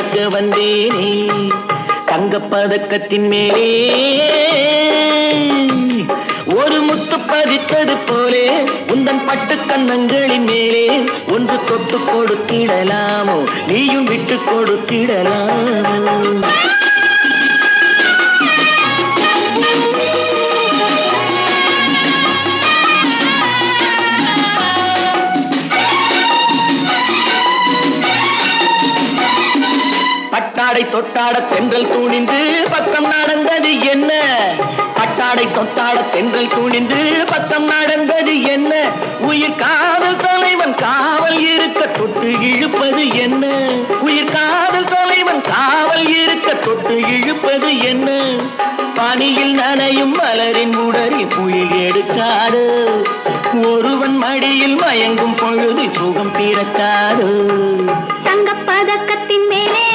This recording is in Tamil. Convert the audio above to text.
நடக்க வந்தேனே தங்கப்பதக்கத்தின் மேலே ஒரு முத்து பதித்தது போலே உந்தன் பட்டு கன்னங்களின் மேலே ஒன்று தொட்டு கொடுத்திடலாமோ நீயும் விட்டு கொடுத்திடலாமோ பட்டாடை தொட்டாட தென்றல் தூணிந்து பக்கம் நடந்தது என்ன பட்டாடை தொட்டாட தென்றல் தூணிந்து பக்கம் நடந்தது என்ன உயிர் காதல் தலைவன் காவல் இருக்க தொட்டு இழுப்பது என்ன உயிர் காதல் தலைவன் காவல் இருக்க தொட்டு இழுப்பது என்ன பனியில் நனையும் மலரின் உடலில் புயல் எடுக்காது ஒருவன் மடியில் மயங்கும் பொழுது சுகம் பிறக்காது